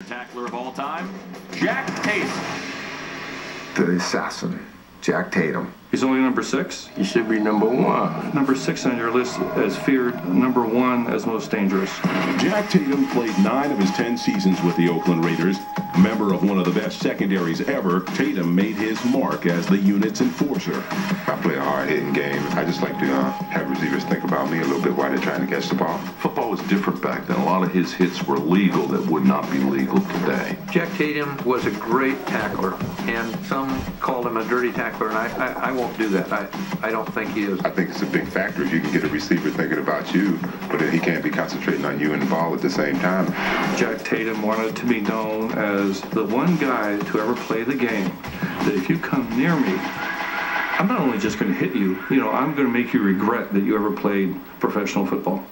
Tackler of all time, Jack Tatum. The assassin, Jack Tatum. He's only number 6? He should be number 1. Number 6 on your list as feared, number 1 as most dangerous. Jack Tatum played 9 of his 10 seasons with the Oakland Raiders. Member of one of the best secondaries ever, Tatum made his mark as the unit's enforcer. I play a hard-hitting game. I just like to have receivers think about me a little bit while they're trying to catch the ball. Football was different back then. A lot of his hits were legal that would not be legal today. Jack Tatum was a great tackler, and some called him a dirty tackler, and I won't do that. I don't think he is. I think it's a big factor if you can get a receiver thinking about you, but then he can't be concentrating on you and the ball at the same time. Jack Tatum wanted to be known as the one guy to ever play the game that if you come near me, I'm not only just going to hit you, I'm going to make you regret that you ever played professional football.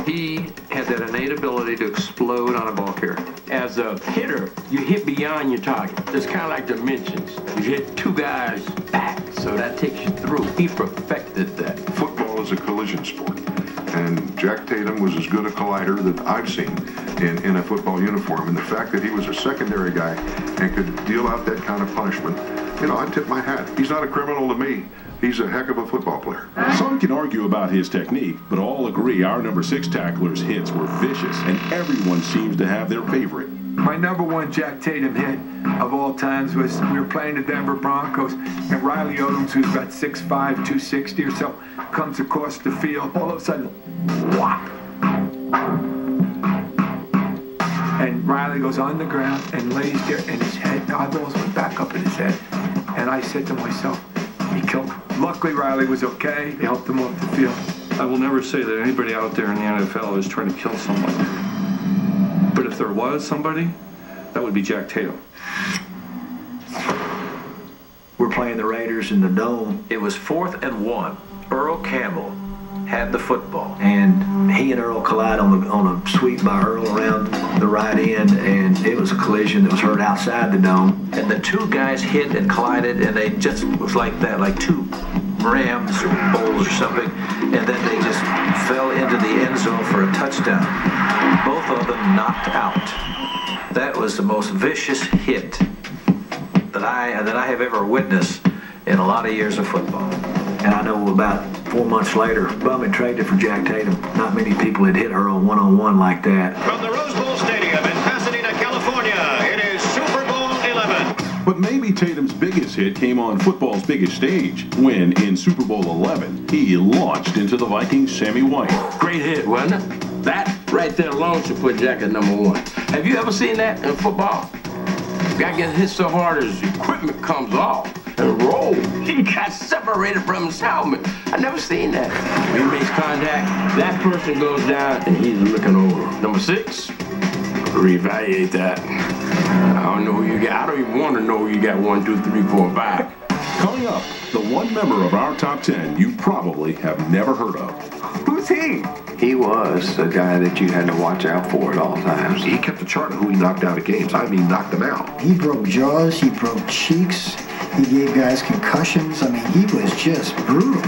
He had that innate ability to explode on a ball carrier. As a hitter, you hit beyond your target. It's kind of like dimensions. You hit 2 guys back, so that takes you through. He perfected that. Football is a collision sport, and Jack Tatum was as good a collider that I've seen in a football uniform. And the fact that he was a secondary guy and could deal out that kind of punishment, I tip my hat. He's not a criminal to me. He's a heck of a football player. Some can argue about his technique, but all agree our number 6 tackler's hits were vicious, and everyone seems to have their favorite. My number 1 Jack Tatum hit of all times was we were playing the Denver Broncos, and Riley Odoms, who's about 6'5", 260 or so, comes across the field. All of a sudden, whop! And Riley goes on the ground and lays there, and his head, eyeballs went back up in his head. And I said to myself, he killed him. Luckily, Riley was okay. They helped him off the field. I will never say that anybody out there in the NFL is trying to kill someone. But if there was somebody, that would be Jack Tatum. We're playing the Raiders in the Dome. It was 4th and 1. Earl Campbell had the football. And he and Earl collide on a sweep by Earl around the right end, and it was a collision that was heard outside the Dome. And the 2 guys hit and collided, and they just was like that, like 2 rams or bulls or something, and then they just fell into the end zone for a touchdown. Both of them knocked out. That was the most vicious hit that I have ever witnessed in a lot of years of football. And I know about 4 months later, Bum had traded for Jack Tatum. Not many people had hit Earl one-on-one like that. From the Rose Bowl Stadium in Pasadena, California, it is Super Bowl 11. But maybe Tatum's biggest hit came on football's biggest stage, when, in Super Bowl 11, he launched into the Vikings' Sammy White. Great hit, wasn't it? That right there alone should put Jack at number 1. Have you ever seen that in football? Guy gets hit so hard his equipment comes off and roll. He got separated from his helmet. I never seen that. When he makes contact, that person goes down and he's looking over. Number 6, reevaluate that. I don't know who you got. I don't even want to know who you got 1, 2, 3, 4, 5. Coming up, the one member of our top 10 you probably have never heard of. Who's he? He was the guy that you had to watch out for at all times. He kept a chart of who he knocked out of games. I mean, knocked them out. He broke jaws, he broke cheeks, he gave guys concussions. I mean, he was just brutal.